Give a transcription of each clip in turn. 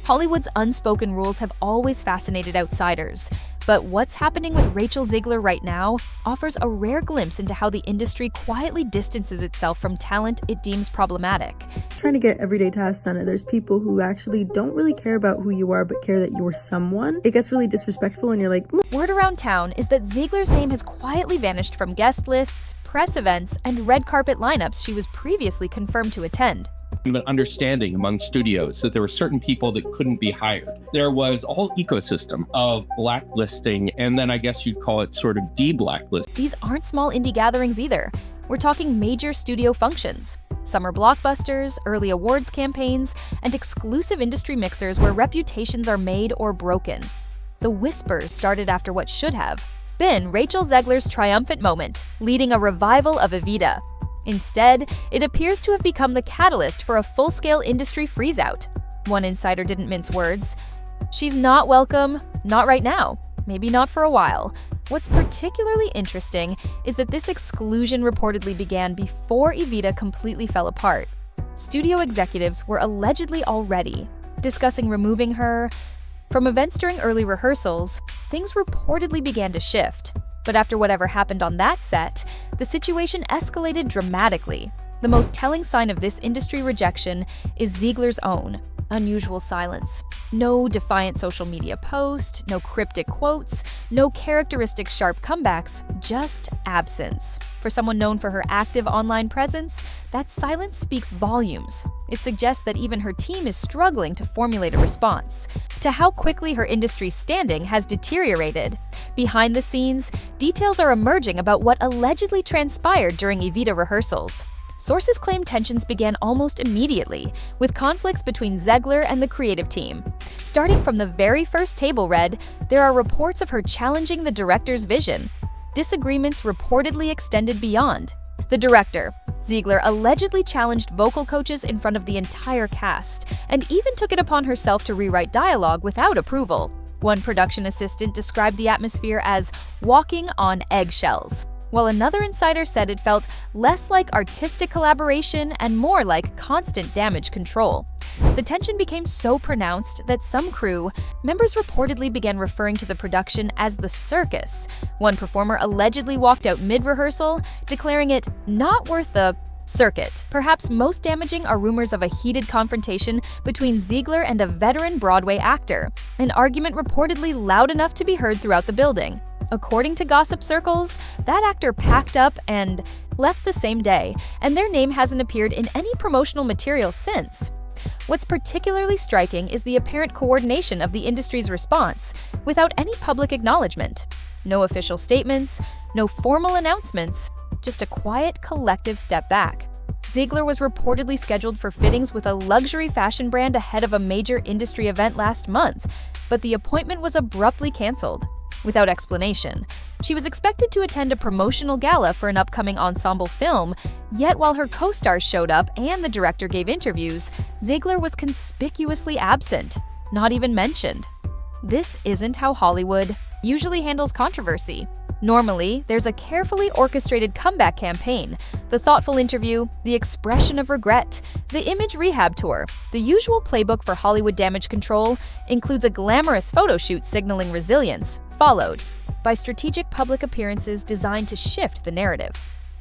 Hollywood's unspoken rules have always fascinated outsiders, but what's happening with Rachel Zegler right now offers a rare glimpse into how the industry quietly distances itself from talent it deems problematic. Trying to get everyday tasks done, and there's people who actually don't really care about who you are but care that you're someone. It gets really disrespectful and you're like, Word around town is that Zegler's name has quietly vanished from guest lists, press events, and red carpet lineups she was previously confirmed to attend. An understanding among studios that there were certain people that couldn't be hired. There was a whole ecosystem of blacklisting, and then I guess you'd call it sort of de-blacklist. These aren't small indie gatherings either. We're talking major studio functions, summer blockbusters, early awards campaigns, and exclusive industry mixers where reputations are made or broken. The whispers started after what should have been Rachel Zegler's triumphant moment, leading a revival of Evita. Instead, it appears to have become the catalyst for a full-scale industry freeze-out. One insider didn't mince words. She's not welcome, not right now, maybe not for a while. What's particularly interesting is that this exclusion reportedly began before Evita completely fell apart. Studio executives were allegedly already discussing removing her. From events during early rehearsals, things reportedly began to shift. But after whatever happened on that set, the situation escalated dramatically. The most telling sign of this industry rejection is Zegler's own unusual silence. No defiant social media post, no cryptic quotes, no characteristic sharp comebacks, just absence. For someone known for her active online presence, that silence speaks volumes. It suggests that even her team is struggling to formulate a response to how quickly her industry standing has deteriorated. Behind the scenes, details are emerging about what allegedly transpired during Evita rehearsals. Sources claim tensions began almost immediately, with conflicts between Zegler and the creative team. Starting from the very first table read, there are reports of her challenging the director's vision. Disagreements reportedly extended beyond. The director, Zegler, allegedly challenged vocal coaches in front of the entire cast, and even took it upon herself to rewrite dialogue without approval. One production assistant described the atmosphere as walking on eggshells, while another insider said it felt less like artistic collaboration and more like constant damage control. The tension became so pronounced that some crew members reportedly began referring to the production as the circus. One performer allegedly walked out mid-rehearsal, declaring it not worth the circuit. Perhaps most damaging are rumors of a heated confrontation between Zegler and a veteran Broadway actor, an argument reportedly loud enough to be heard throughout the building. According to gossip circles, that actor packed up and left the same day, and their name hasn't appeared in any promotional material since. What's particularly striking is the apparent coordination of the industry's response, without any public acknowledgement. No official statements, no formal announcements, just a quiet, collective step back. Zegler was reportedly scheduled for fittings with a luxury fashion brand ahead of a major industry event last month, but the appointment was abruptly canceled. Without explanation. She was expected to attend a promotional gala for an upcoming ensemble film, yet while her co-stars showed up and the director gave interviews, Zegler was conspicuously absent, not even mentioned. This isn't how Hollywood usually handles controversy. Normally, there's a carefully orchestrated comeback campaign, the thoughtful interview, the expression of regret, the image rehab tour. The usual playbook for Hollywood damage control includes a glamorous photo shoot signaling resilience, followed by strategic public appearances designed to shift the narrative.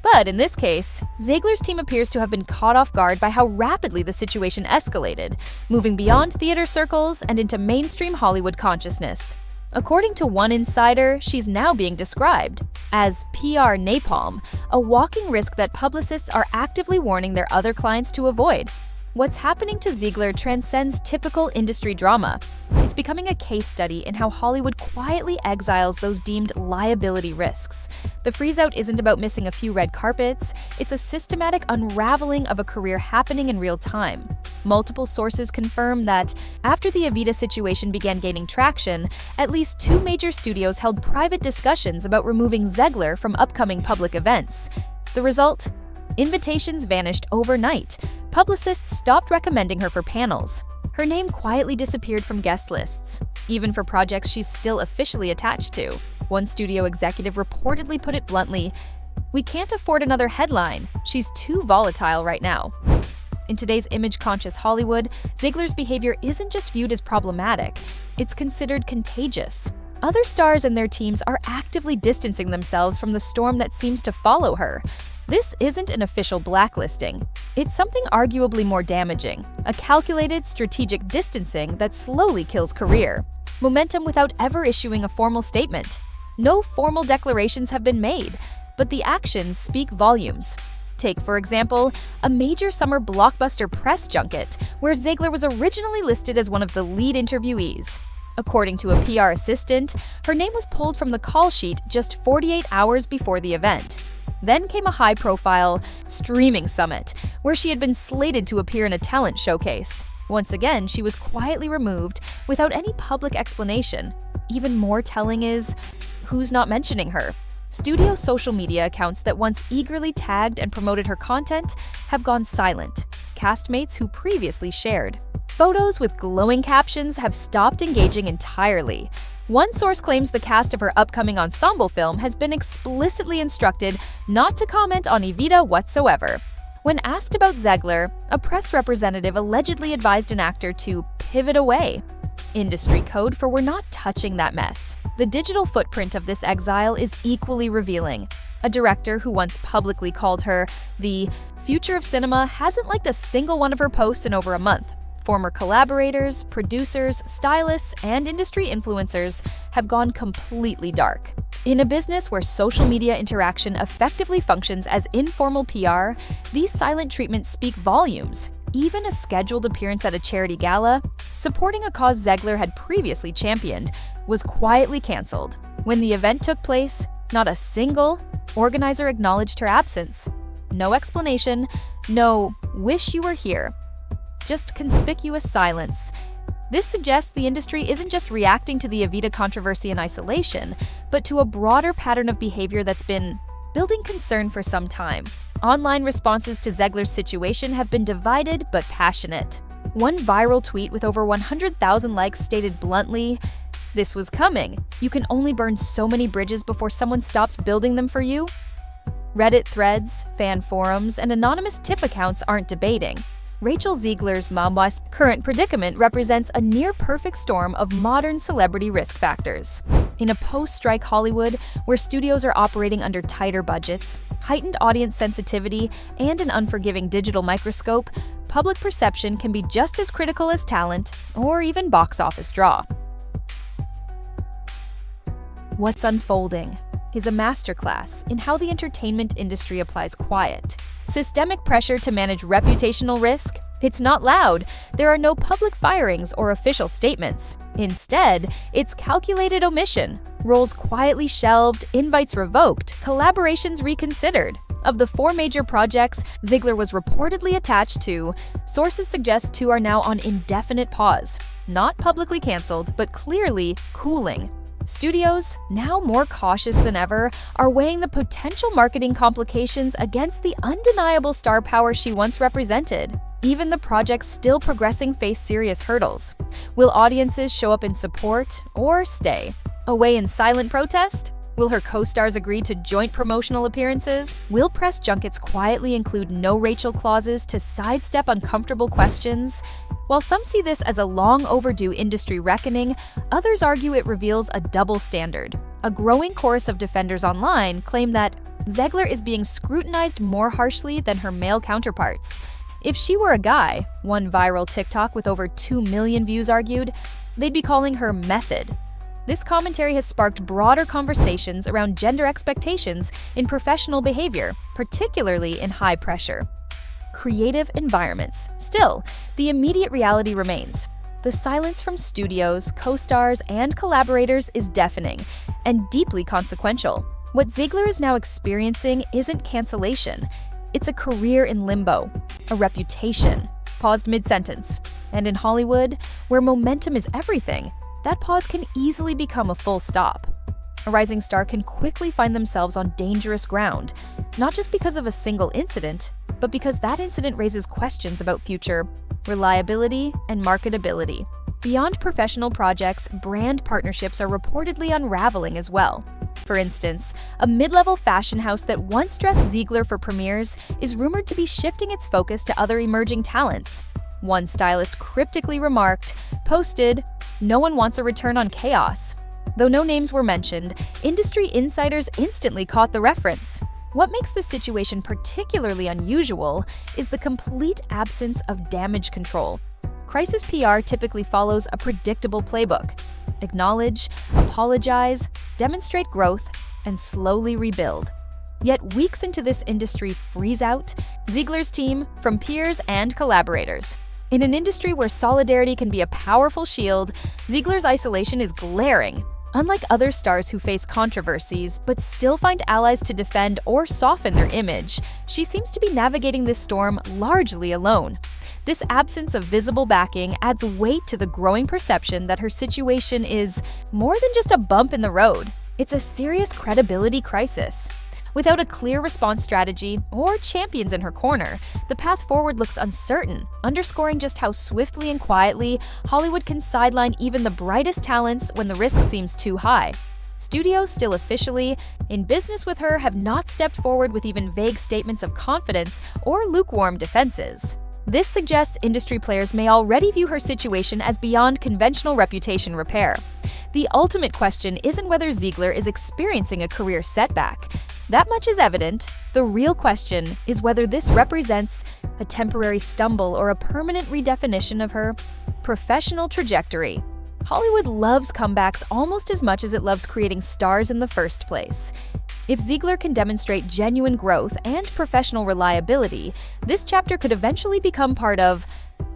But in this case, Zegler's team appears to have been caught off guard by how rapidly the situation escalated, moving beyond theater circles and into mainstream Hollywood consciousness. According to one insider, she's now being described as PR napalm, a walking risk that publicists are actively warning their other clients to avoid. What's happening to Zegler transcends typical industry drama. It's becoming a case study in how Hollywood quietly exiles those deemed liability risks. The freeze-out isn't about missing a few red carpets, it's a systematic unraveling of a career happening in real time. Multiple sources confirm that after the Evita situation began gaining traction, at least 2 major studios held private discussions about removing Zegler from upcoming public events. The result? Invitations vanished overnight. Publicists stopped recommending her for panels. Her name quietly disappeared from guest lists, even for projects she's still officially attached to. One studio executive reportedly put it bluntly, "We can't afford another headline. She's too volatile right now." In today's image-conscious Hollywood, Zegler's behavior isn't just viewed as problematic, it's considered contagious. Other stars and their teams are actively distancing themselves from the storm that seems to follow her. This isn't an official blacklisting. It's something arguably more damaging, a calculated, strategic distancing that slowly kills career momentum without ever issuing a formal statement. No formal declarations have been made, but the actions speak volumes. Take, for example, a major summer blockbuster press junket, where Zegler was originally listed as one of the lead interviewees. According to a PR assistant, her name was pulled from the call sheet just 48 hours before the event. Then came a high-profile streaming summit, where she had been slated to appear in a talent showcase. Once again, she was quietly removed without any public explanation. Even more telling is, who's not mentioning her? Studio social media accounts that once eagerly tagged and promoted her content have gone silent. Castmates who previously shared photos with glowing captions have stopped engaging entirely. One source claims the cast of her upcoming ensemble film has been explicitly instructed not to comment on Evita whatsoever. When asked about Zegler, a press representative allegedly advised an actor to pivot away. Industry code for "we're not touching that mess." The digital footprint of this exile is equally revealing. A director who once publicly called her the future of cinema hasn't liked a single one of her posts in over a month. Former collaborators, producers, stylists, and industry influencers have gone completely dark. In a business where social media interaction effectively functions as informal PR, these silent treatments speak volumes. Even a scheduled appearance at a charity gala, supporting a cause Zegler had previously championed, was quietly canceled. When the event took place, not a single organizer acknowledged her absence. No explanation, no "wish you were here." Just conspicuous silence. This suggests the industry isn't just reacting to the Evita controversy in isolation, but to a broader pattern of behavior that's been building concern for some time. Online responses to Zegler's situation have been divided but passionate. One viral tweet with over 100,000 likes stated bluntly, "This was coming. You can only burn so many bridges before someone stops building them for you." Reddit threads, fan forums, and anonymous tip accounts aren't debating. Rachel Zegler's Momwa's current predicament represents a near-perfect storm of modern celebrity risk factors. In a post-strike Hollywood, where studios are operating under tighter budgets, heightened audience sensitivity, and an unforgiving digital microscope, public perception can be just as critical as talent or even box office draw. What's unfolding is a masterclass in how the entertainment industry applies quiet, systemic pressure to manage reputational risk. It's not loud. There are no public firings or official statements. Instead, it's calculated omission, roles quietly shelved, invites revoked, collaborations reconsidered. Of the 4 major projects Zegler was reportedly attached to, sources suggest 2 are now on indefinite pause. Not publicly canceled, but clearly cooling. Studios, now more cautious than ever, are weighing the potential marketing complications against the undeniable star power she once represented. Even the projects still progressing face serious hurdles. Will audiences show up in support or stay? Away in silent protest? Will her co-stars agree to joint promotional appearances? Will press junkets quietly include no Rachel clauses to sidestep uncomfortable questions? While some see this as a long overdue industry reckoning, others argue it reveals a double standard. A growing chorus of defenders online claim that Zegler is being scrutinized more harshly than her male counterparts. If she were a guy, one viral TikTok with over 2 million views argued, they'd be calling her method. This commentary has sparked broader conversations around gender expectations in professional behavior, particularly in high pressure. Creative environments. Still, the immediate reality remains. The silence from studios, co-stars, and collaborators is deafening and deeply consequential. What Zegler is now experiencing isn't cancellation. It's a career in limbo, a reputation paused mid-sentence. And in Hollywood, where momentum is everything, that pause can easily become a full stop. A rising star can quickly find themselves on dangerous ground, not just because of a single incident, but because that incident raises questions about future reliability and marketability. Beyond professional projects, brand partnerships are reportedly unraveling as well. For instance, a mid-level fashion house that once dressed Zegler for premieres is rumored to be shifting its focus to other emerging talents. One stylist cryptically posted, "No one wants a return on chaos." Though no names were mentioned, industry insiders instantly caught the reference. What makes this situation particularly unusual is the complete absence of damage control. Crisis PR typically follows a predictable playbook: acknowledge, apologize, demonstrate growth, and slowly rebuild. Yet weeks into this industry freeze-out, Zegler's team, from peers and collaborators. In an industry where solidarity can be a powerful shield, Zegler's isolation is glaring. Unlike other stars who face controversies but still find allies to defend or soften their image, she seems to be navigating this storm largely alone. This absence of visible backing adds weight to the growing perception that her situation is more than just a bump in the road. It's a serious credibility crisis. Without a clear response strategy or champions in her corner, the path forward looks uncertain, underscoring just how swiftly and quietly Hollywood can sideline even the brightest talents when the risk seems too high. Studios still officially in business with her have not stepped forward with even vague statements of confidence or lukewarm defenses. This suggests industry players may already view her situation as beyond conventional reputation repair. The ultimate question isn't whether Zegler is experiencing a career setback. That much is evident. The real question is whether this represents a temporary stumble or a permanent redefinition of her professional trajectory. Hollywood loves comebacks almost as much as it loves creating stars in the first place. If Zegler can demonstrate genuine growth and professional reliability, this chapter could eventually become part of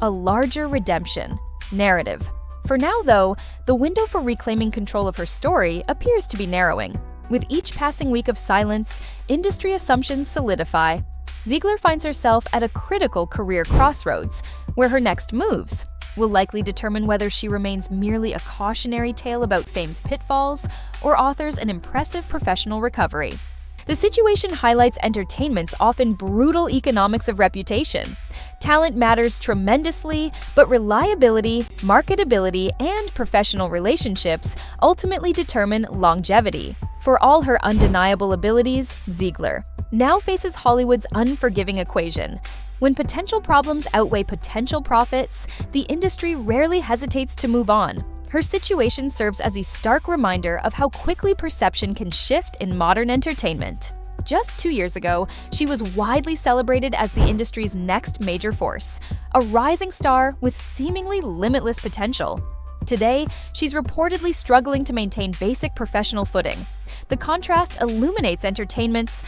a larger redemption narrative. For now, though, the window for reclaiming control of her story appears to be narrowing. With each passing week of silence, industry assumptions solidify. Zegler finds herself at a critical career crossroads, where her next moves will likely determine whether she remains merely a cautionary tale about fame's pitfalls or authors an impressive professional recovery. The situation highlights entertainment's often brutal economics of reputation. Talent matters tremendously, but reliability, marketability, and professional relationships ultimately determine longevity. For all her undeniable abilities, Zegler now faces Hollywood's unforgiving equation. When potential problems outweigh potential profits, the industry rarely hesitates to move on. Her situation serves as a stark reminder of how quickly perception can shift in modern entertainment. Just 2 years ago, she was widely celebrated as the industry's next major force, a rising star with seemingly limitless potential. Today, she's reportedly struggling to maintain basic professional footing. The contrast illuminates entertainment's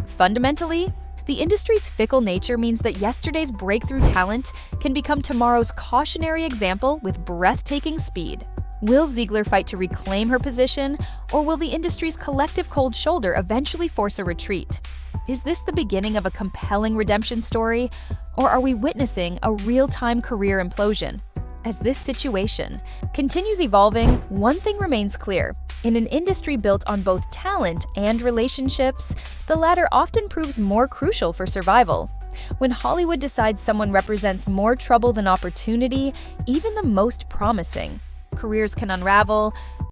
fundamentally. The industry's fickle nature means that yesterday's breakthrough talent can become tomorrow's cautionary example with breathtaking speed. Will Zegler fight to reclaim her position, or will the industry's collective cold shoulder eventually force a retreat? Is this the beginning of a compelling redemption story, or are we witnessing a real-time career implosion? As this situation continues evolving, one thing remains clear. In an industry built on both talent and relationships, the latter often proves more crucial for survival. When Hollywood decides someone represents more trouble than opportunity, even the most promising careers can unravel,